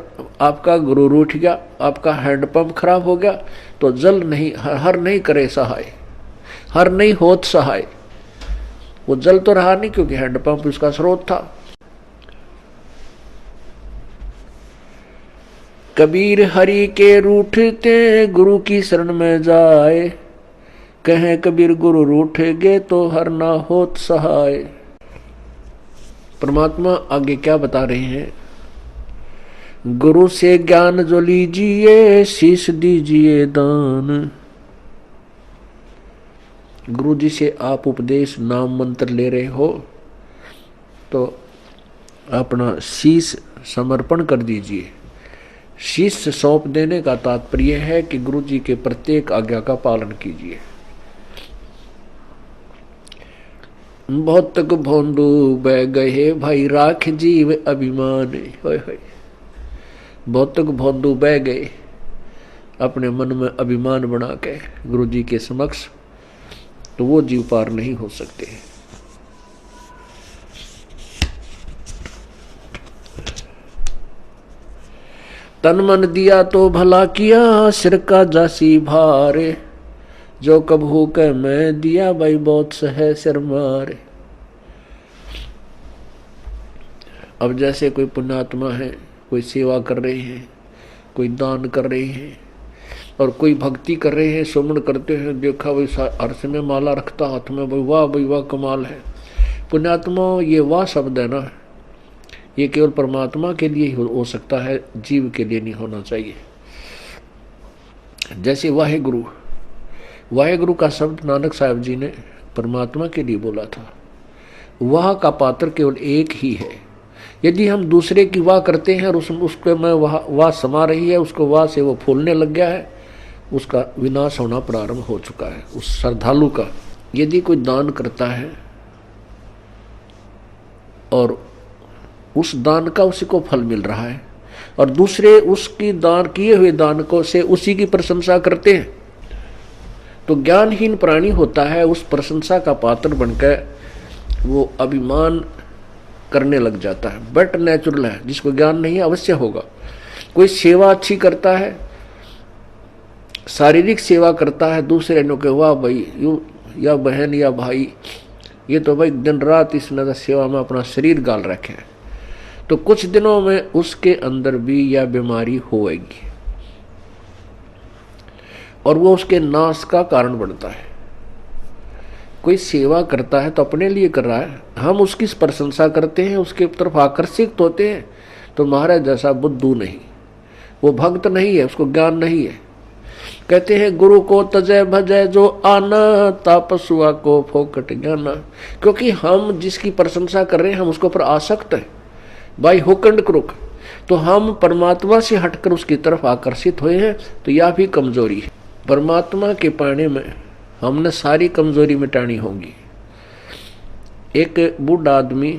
आपका गुरु रूठ गया, आपका हैंडपंप खराब हो गया, तो जल नहीं, हर नहीं करे सहाय, हर नहीं होत सहाय। वो जल तो रहा नहीं, क्योंकि हैंडपंप उसका स्रोत था। कबीर हरि के रूठते, गुरु की शरण में जाए, कहें कबीर गुरु रूठेगे तो हर ना होत सहाय। परमात्मा आगे क्या बता रहे हैं? गुरु से ज्ञान जो लीजिए, शीश दीजिए दान। गुरु जी से आप उपदेश, नाम मंत्र ले रहे हो, तो अपना शीश समर्पण कर दीजिए। शीश सौंप देने का तात्पर्य है कि गुरु जी के प्रत्येक आज्ञा का पालन कीजिए। बहुत तक भोंदू बह गए भाई, राख जीव अभिमान। होय होय, बहुत तक भोंदू बह गए अपने मन में अभिमान बना के गुरु जी के समक्ष, तो वो जीव पार नहीं हो सकते। तन मन दिया तो भला किया, सिर का जासी भारे, जो कबहू कह मैं दिया भाई बहुत सह सिर मारे। अब जैसे कोई पुण्यात्मा है, कोई सेवा कर रहे हैं, कोई दान कर रहे हैं, और कोई भक्ति कर रहे हैं, सुमन करते हैं, देखा भाई अर्श में माला रखता हाथ में, भाई वाह भाई वाह कमाल है। पुण्यात्मा, ये वाह शब्द है ना, ये केवल परमात्मा के लिए ही हो सकता है, जीव के लिए नहीं होना चाहिए। जैसे वाहेगुरु, वाहेगुरु का शब्द नानक साहब जी ने परमात्मा के लिए बोला था। वाह का पात्र केवल एक ही है। यदि हम दूसरे की वाह करते हैं और उसको में वाह समा रही है, उसको वाह से वो फूलने लग गया है, उसका विनाश होना प्रारंभ हो चुका है उस श्रद्धालु का। यदि कोई दान करता है और उस दान का उसी को फल मिल रहा है, और दूसरे उसकी दान किए हुए दान को से उसी की प्रशंसा करते हैं, तो ज्ञानहीन प्राणी होता है उस प्रशंसा का पात्र बनकर वो अभिमान करने लग जाता है। बट नेचुरल है, जिसको ज्ञान नहीं है अवश्य होगा। कोई सेवा अच्छी करता है, शारीरिक सेवा करता है दूसरे ने, के वाह भाई यू या बहन या भाई, ये तो भाई दिन रात इसने सेवा में अपना शरीर गाल रखे है, तो कुछ दिनों में उसके अंदर भी यह बीमारी होएगी और वो उसके नाश का कारण बनता है। कोई सेवा करता है तो अपने लिए कर रहा है, हम उसकी प्रशंसा करते हैं, उसके तरफ आकर्षित होते हैं, तो महाराज जैसा बुद्धू नहीं, वो भक्त नहीं है, उसको ज्ञान नहीं है। कहते हैं गुरु को तजय भजय जो आना, तापसुआ को फोकट ज्ञाना। क्योंकि हम जिसकी प्रशंसा कर रहे हैं हम उसके ऊपर आसक्त है बाई हुक एंड क्रुक, तो हम परमात्मा से हटकर उसकी तरफ आकर्षित हुए हैं, तो यह भी कमजोरी है। परमात्मा के पाने में हमने सारी कमजोरी मिटानी होगी। एक बूढ़ा आदमी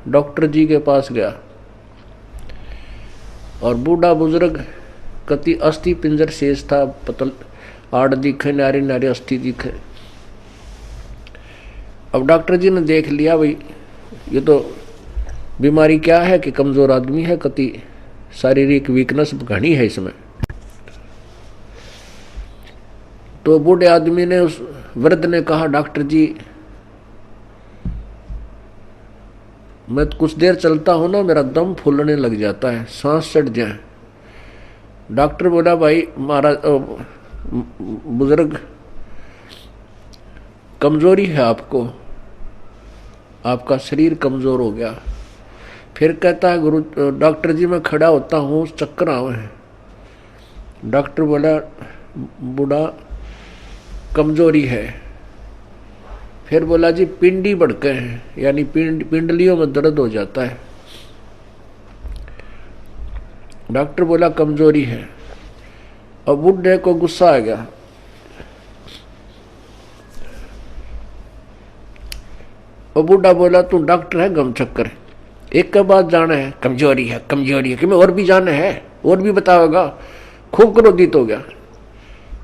डॉक्टर जी के पास गया और बूढ़ा बुजुर्ग कति अस्थि पिंजर शेष था, पतल आड़ दिखे, नारी नारी अस्थि दिखे। अब डॉक्टर जी ने देख लिया भाई ये तो बीमारी क्या है कि कमजोर आदमी है, कति शारीरिक वीकनेस घनी है इसमें। तो बूढ़े आदमी ने उस वृद्ध ने कहा डॉक्टर जी मैं कुछ देर चलता हूं ना मेरा दम फूलने लग जाता है, सांस चढ़ जाए। डॉक्टर बोला भाई महाराज बुजुर्ग कमजोरी है आपको, आपका शरीर कमजोर हो गया। फिर कहता है गुरु डॉक्टर जी मैं खड़ा होता हूँ चक्कर आवे हैं। डॉक्टर बोला बूढ़ा कमजोरी है। फिर बोला जी पिंडी बढ़के हैं, यानी पिंडलियों में दर्द हो जाता है। डॉक्टर बोला कमजोरी है। और बूढ़े को गुस्सा आ गया, और बूढ़ा बोला तू डॉक्टर है गम चक्कर, एक के बाद जाना है कमजोरी है कमजोरी है, कि मैं और भी जाना है और भी बताओगा। खूब क्रोधित हो गया।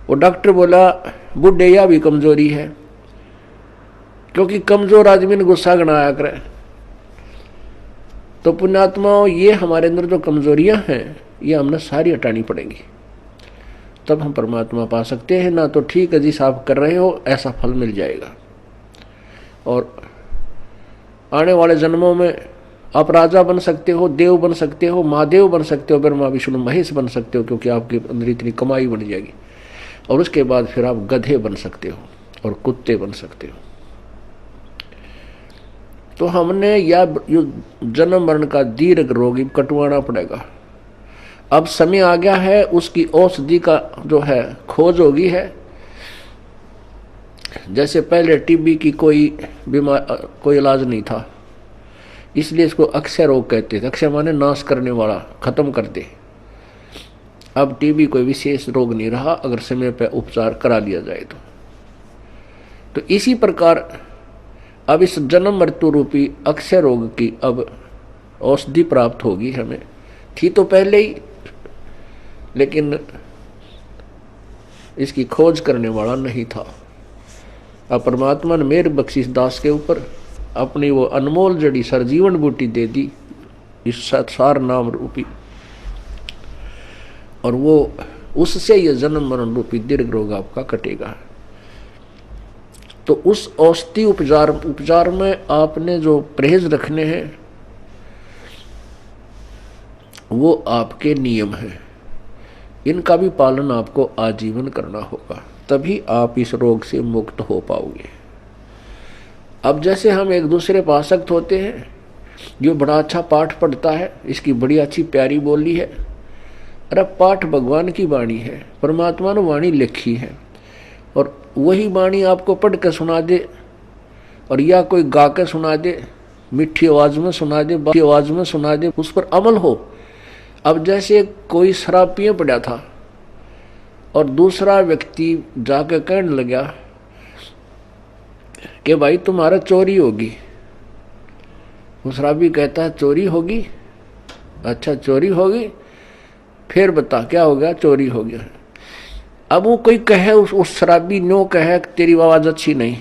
वो डॉक्टर बोला बूढ़े या भी कमजोरी है, क्योंकि कमजोर आदमी ने गुस्सा गणाया करे। तो पुण्यात्माओं ये हमारे अंदर जो कमजोरियां हैं ये हमने सारी हटानी पड़ेंगी, तब हम परमात्मा पा सकते हैं। ना तो ठीक है जिस आप कर रहे हो ऐसा फल मिल जाएगा, और आने वाले जन्मों में आप राजा बन सकते हो, देव बन सकते हो, महादेव बन सकते हो, ब्रह्मा विष्णु महेश बन सकते हो, क्योंकि आपके अंदर इतनी कमाई बन जाएगी। और उसके बाद फिर आप गधे बन सकते हो और कुत्ते बन सकते हो। तो हमने या जन्म मरण का दीर्घ रोग कटवाना पड़ेगा। अब समय आ गया है, उसकी औषधि का जो है खोज होगी है। जैसे पहले टीबी की कोई इलाज नहीं था, इसलिए इसको अक्षय रोग कहते थे। अक्षय माने नाश करने वाला, खत्म कर दे। अब टीबी कोई विशेष रोग नहीं रहा अगर समय पर उपचार करा लिया जाए तो इसी प्रकार अब इस जन्म मृत्यु रूपी अक्षय रोग की अब औषधि प्राप्त होगी हमें। थी तो पहले ही, लेकिन इसकी खोज करने वाला नहीं था। अब परमात्मा ने मेरे बख्शिश दास के ऊपर अपनी वो अनमोल जड़ी सरजीवन बूटी दे दी, इस सार नाम रूपी, और वो उससे ये जन्म मरण रूपी दीर्घ रोग आपका कटेगा। तो उस औषधि उपचार में आपने जो परहेज रखने हैं वो आपके नियम हैं, इनका भी पालन आपको आजीवन करना होगा, तभी आप इस रोग से मुक्त हो पाओगे। अब जैसे हम एक दूसरे पर आसक्त होते हैं, जो बड़ा अच्छा पाठ पढ़ता है, इसकी बड़ी अच्छी प्यारी बोली है, अरे पाठ भगवान की वाणी है, परमात्मा ने वाणी लिखी है, और वही वाणी आपको पढ़ के सुना दे, और या कोई गा के सुना दे, मीठी आवाज में सुना दे, बाकी आवाज में सुना दे, उस पर अमल हो। अब जैसे कोई शराब पिए पड़ा था और दूसरा व्यक्ति जाके कहने लगा कि भाई तुम्हारा चोरी होगी। वो शराबी कहता है चोरी होगी? अच्छा चोरी होगी, फिर बता क्या हो गया? चोरी हो गया। अब वो कोई कहे, उस शराबी नो कहे तेरी आवाज अच्छी नहीं,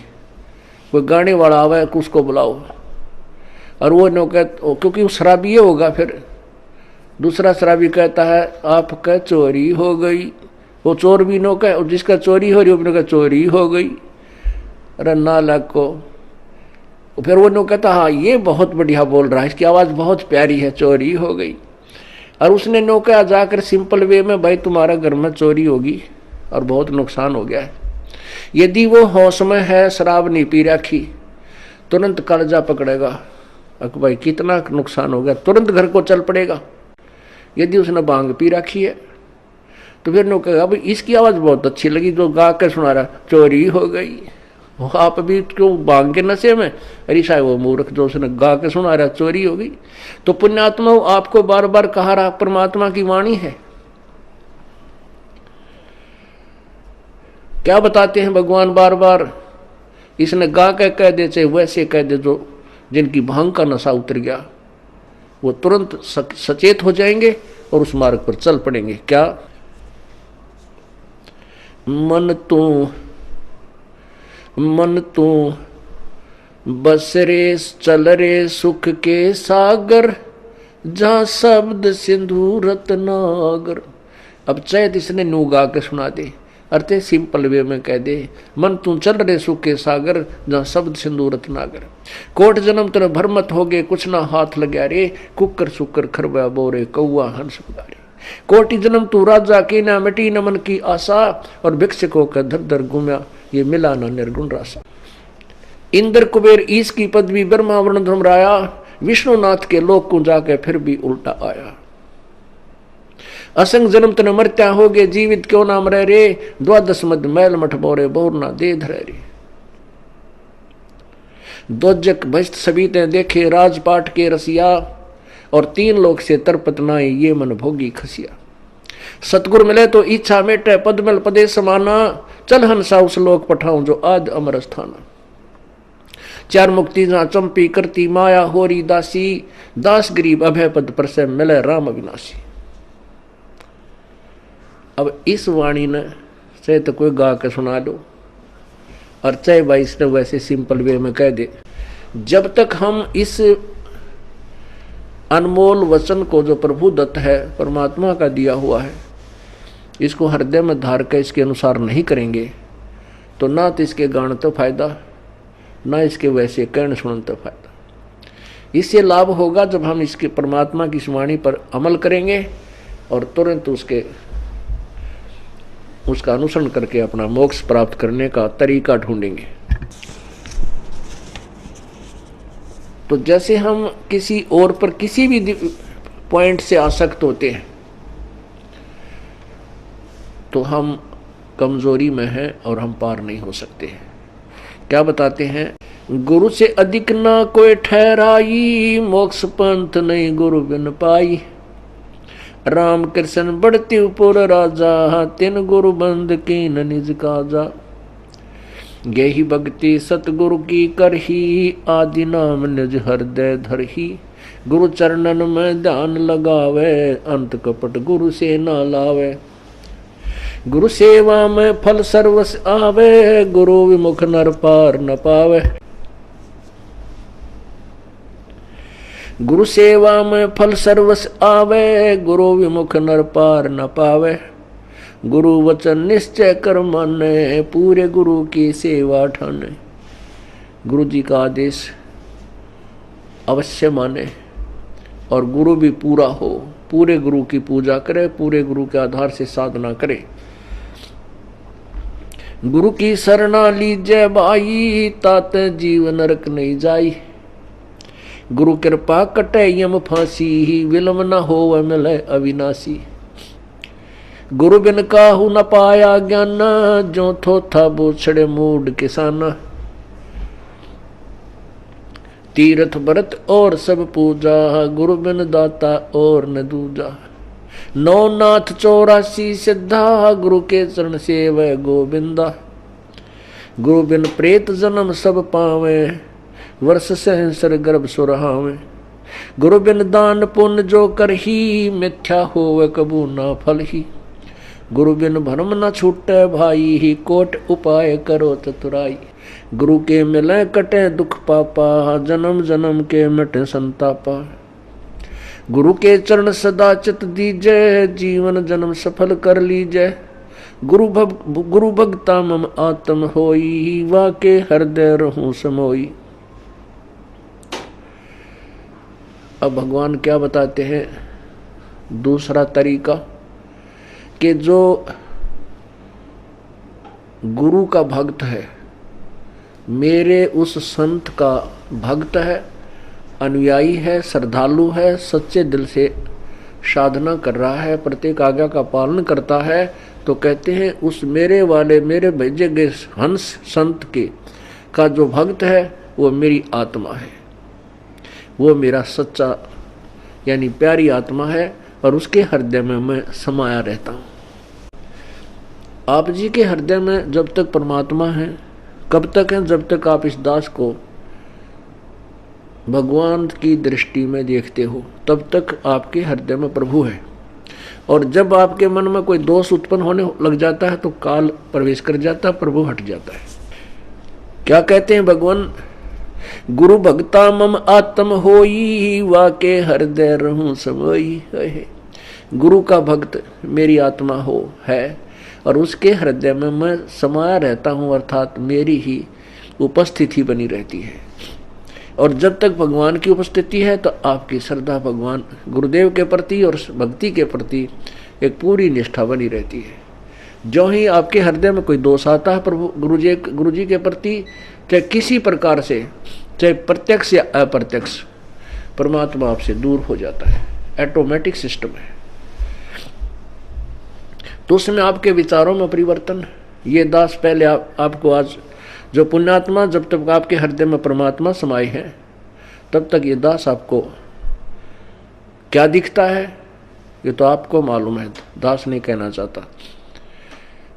कोई गाने वाला आवे उसको बुलाओ, और वो नो क्योंकि वो शराबी ये होगा, फिर दूसरा शराबी कहता है आपका चोरी हो गई, वो चोर भी नो कह, और जिसका चोरी हो रही वो भी चोरी हो गई, अरे नालायक को। फिर वो नो कहता हाँ ये बहुत बढ़िया बोल रहा है, इसकी आवाज़ बहुत प्यारी है, चोरी हो गई। और उसने नो कहा जाकर सिंपल वे में, भाई तुम्हारा घर में चोरी होगी और बहुत नुकसान हो गया है। यदि वो होश में है, शराब नहीं पी रखी, तुरंत कालजा पकड़ेगा, अक भाई कितना नुकसान हो गया, तुरंत घर को चल पड़ेगा। यदि उसने भांग पी रखी है तो फिर नो कहेगा भाई इसकी आवाज़ बहुत अच्छी लगी, जो गा कर सुना रहा चोरी हो गई। आप भी क्यों भांग के नशे में, अरे साहब वो मूर्ख जो उसने गा के सुना रहा चोरी हो गई। तो पुण्यात्मा आपको बार बार कहा रहा परमात्मा की वाणी है। क्या बताते हैं भगवान बार बार, इसने गा के कह दे चाहे वैसे कह दे, जो जिनकी भांग का नशा उतर गया वो तुरंत सचेत हो जाएंगे और उस मार्ग पर चल पड़ेंगे। क्या मन तू बस रे चल रे सुख के सागर, जहां शब्द सिंधु रत्नागर। अब चैत इसने नू गा के सुना दे, अर्थ सिंपल वे में कह दे, मन तू चल रे सुख के सागर, जहां शब्द सिंधु रत्नागर। कोट जन्म तेरे भरमत हो गए, कुछ ना हाथ लग्या रे, कुकर सुकर खरबा बोरे कौआ हंस पुकारे। कोटि जन्म तू राजा की ना मिटी न मन की आशा, और भिक्षुकों का धर धर घूमया, ये मिला ना निर्गुण रासा। इंद्र कुबेर ईश की पदवी, ब्रह्मा वर्ण धर्मराया, विष्णुनाथ के लोक को जाके फिर भी उल्टा आया। असंग जन्म तन मरत्या हो गए, जीवित क्यों नाम रह रे, द्वादश मद मैल मठ बोरे बोरना दे धरे रे। दोजक भस्त सभी ते देखे, राजपाट के रसिया, और तीन लोक से तरपत नाई, ये मन भोगी खसिया। सतगुर मिले तो इच्छा मेटे, पदमल पदे समाना, चल हंसा उस लोक पठाऊं जो आद अमर स्थाना। चार मुक्ति जहां चंपी करती माया, होरी दासी, दास गरीब अभय पद पर से मिले राम अविनाशी। अब इस वाणी ने चाहे तो कोई गा के सुना दो, और चाहे भाई इसने वैसे सिंपल वे में कह दे, जब तक हम इस अनमोल वचन को जो प्रभु दत्त है, परमात्मा का दिया हुआ है, इसको हृदय में धार कर इसके अनुसार नहीं करेंगे, तो ना तो इसके गान तो फायदा, ना इसके वैसे कहने सुनने तो फायदा। इससे लाभ होगा जब हम इसके परमात्मा की वाणी पर अमल करेंगे और तुरंत उसका अनुसरण करके अपना मोक्ष प्राप्त करने का तरीका ढूंढेंगे। तो जैसे हम किसी और पर किसी भी पॉइंट से आसक्त होते हैं तो हम कमजोरी में हैं और हम पार नहीं हो सकते हैं। क्या बताते हैं, गुरु से अधिक ना कोई ठहराई, मोक्ष पंथ नहीं गुरु बिन पाई। राम कृष्ण बढ़ती उपुर राजा, तिन गुरु बंद की न निज काजा। गेही भक्ति सतगुरु की करही, आदि नाम निज हृदय धरही। गुरु चरणन में ध्यान लगावे, अंत कपट गुरु से ना लावे। गुरु सेवा में फल सर्वस आवे, गुरु विमुख नर पार न पावे। गुरु सेवा में फल सर्वस आवे, गुरु विमुख नर पार न पावे। गुरु वचन निश्चय कर माने, पूरे गुरु की सेवा ठाने। गुरु जी का आदेश अवश्य माने और गुरु भी पूरा हो, पूरे गुरु की पूजा करे, पूरे गुरु के आधार से साधना करे। गुरु की शरणा लीजय भाई, तात जीव नरक नहीं जाई। गुरु कृपा कटे यम फांसी, विलम न हो मिले अविनाशी। गुरु बिन काहू न पाया ज्ञान, जो थोथा बोछड़े मूड किसाना। तीर्थ व्रत और सब पूजा, गुरु बिन दाता और न दूजा। नौनाथ 84 सिद्धा, गुरु के चरण सेवै गोविंदा। गुरु बिन प्रेत जन्म सब पावे, वर्ष सहस्र गर्भ सुरहावे। गुरु बिन दान पुण्य जो करही, मिथ्या होवे कबू ना फल ही। गुरु बिन भरम न छूटे भाई, ही कोट उपाय करो चतुराई। गुरु के मिले कटे दुख पापा, जन्म जन्म के मिटे संतापा। गुरु के चरण सदा चित दीजय, जीवन जन्म सफल कर लीजय। गुरु भगता मम आत्म होई, वाके हृदय रहूं समोई। अब भगवान क्या बताते हैं दूसरा तरीका, कि जो गुरु का भक्त है, मेरे उस संत का भक्त है, अनुयायी है, श्रद्धालु है, सच्चे दिल से साधना कर रहा है, प्रत्येक आज्ञा का पालन करता है, तो कहते हैं उस मेरे वाले मेरे भेजे गए हंस संत के का जो भक्त है वो मेरी आत्मा है, वो मेरा सच्चा यानी प्यारी आत्मा है, और उसके हृदय में मैं समाया रहता हूँ। आप जी के हृदय में जब तक परमात्मा है, कब तक है? जब तक आप इस दास को भगवान की दृष्टि में देखते हो, तब तक आपके हृदय में प्रभु है। और जब आपके मन में कोई दोष उत्पन्न होने लग जाता है तो काल प्रवेश कर जाता है, प्रभु हट जाता है। क्या कहते हैं भगवान? गुरु भगता मम आत्म होई, वाके हृदय रहूं समोई। गुरु का भक्त मेरी आत्मा हो है, और उसके हृदय में मैं समाया रहता हूं, अर्थात मेरी ही उपस्थिति बनी रहती है। और जब तक भगवान की उपस्थिति है तो आपकी श्रद्धा भगवान गुरुदेव के प्रति और भक्ति के प्रति एक पूरी निष्ठा बनी रहती है। जो ही आपके हृदय में कोई दोष आता है प्रभु गुरु जी के प्रति, चाहे किसी प्रकार से, चाहे प्रत्यक्ष या अप्रत्यक्ष, परमात्मा आपसे दूर हो जाता है। ऑटोमेटिक सिस्टम है। तो उसमें आपके विचारों में परिवर्तन, ये दास पहले आपको आज जो पुण्यात्मा, जब तक आपके हृदय में परमात्मा समाये हैं तब तक ये दास आपको क्या दिखता है ये तो आपको मालूम है, दास नहीं कहना चाहता।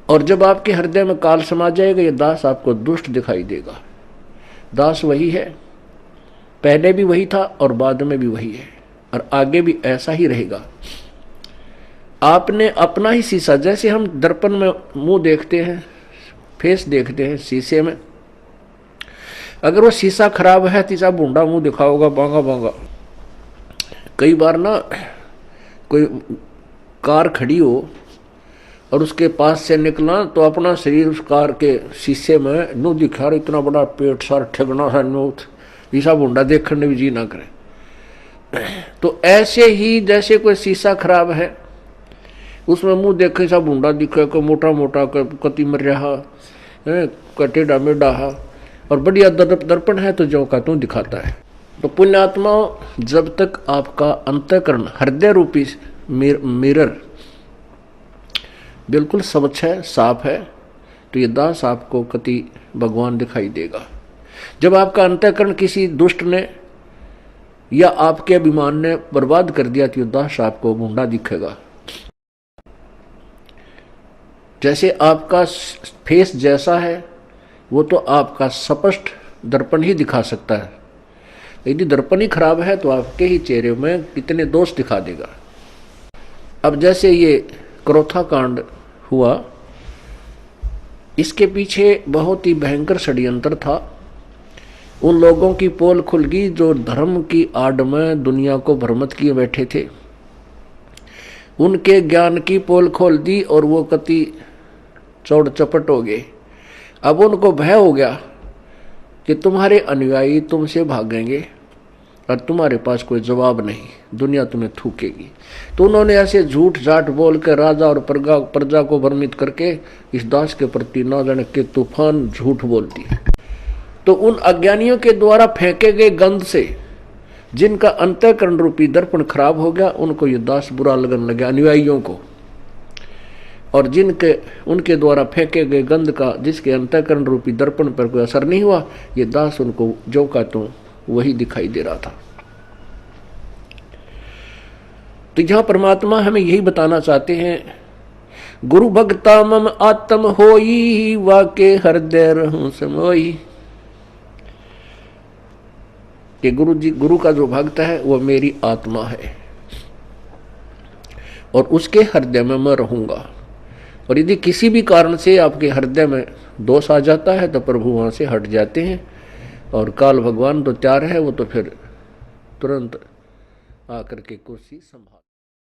और जब आपके हृदय में काल समा जाएगा, ये दास आपको दुष्ट दिखाई देगा। दास वही है, पहले भी वही था और बाद में भी वही है, और आगे भी ऐसा ही रहेगा। आपने अपना ही शीशा, जैसे हम दर्पण में मुंह देखते हैं, फेस देखते हैं शीशे में, अगर वो शीशा खराब है तीसरा बूंदा मुंह दिखाओगा, बांगा बांगा। कई बार ना कोई कार खड़ी हो और उसके पास से निकला तो अपना शरीर उस कार के शीशे में नो दिखा रहा, इतना बड़ा पेट सारा ठगना है, नो ईसा बूंदा देखने भी जी ना करे। तो ऐसे ही जैसे कोई शीशा खराब है, उसमें मुंह देखे सा बूंदा दिखे, को मोटा मोटा कति मर रहा है, टेढ़ा मेढ़ा, और बढ़िया दर्पण है तो जो का तू दिखाता है। तो पुण्यात्मा, जब तक आपका अंतःकरण हृदय रूपी मिरर बिल्कुल स्वच्छ है, साफ है, तो ये दास आपको कति भगवान दिखाई देगा। जब आपका अंतःकरण किसी दुष्ट ने या आपके अभिमान ने बर्बाद कर दिया तो ये दास आपको बूंदा दिखेगा। जैसे आपका फेस जैसा है वो तो आपका स्पष्ट दर्पण ही दिखा सकता है, यदि दर्पण ही खराब है तो आपके ही चेहरे में कितने दोष दिखा देगा। अब जैसे ये क्रोथा कांड हुआ, इसके पीछे बहुत ही भयंकर षड्यंत्र था। उन लोगों की पोल खुल गई जो धर्म की आड़ में दुनिया को भ्रमित किए बैठे थे, उनके ज्ञान की पोल खोल दी और वो कति चौड़ चपट हो गए। अब उनको भय हो गया कि तुम्हारे अनुयायी तुमसे भागेंगे और तुम्हारे पास कोई जवाब नहीं, दुनिया तुम्हें थूकेगी। तो उन्होंने ऐसे झूठ झाट बोल कर राजा और प्रजा को भ्रमित करके इस दास के प्रति ना जाने के तूफान झूठ बोलती है। तो उन अज्ञानियों के द्वारा फेंके गए गंध से जिनका अंतःकरण रूपी दर्पण खराब हो गया, उनको ये दास बुरा लगने लगे, अनुयायियों को। और जिनके उनके द्वारा फेंके गए गंध का जिसके अंतःकरण रूपी दर्पण पर कोई असर नहीं हुआ, ये दास उनको जो का तो वही दिखाई दे रहा था। तो यहां परमात्मा हमें यही बताना चाहते हैं, गुरु भक्ता मम आत्म होई, वाके हृदय रहूं समोई। कि गुरु का जो भक्त है वो मेरी आत्मा है और उसके हृदय में मैं रहूंगा। और यदि किसी भी कारण से आपके हृदय में दोष आ जाता है तो प्रभु वहाँ से हट जाते हैं, और काल भगवान तो तैयार है, वो तो फिर तुरंत आकर के कुर्सी संभाल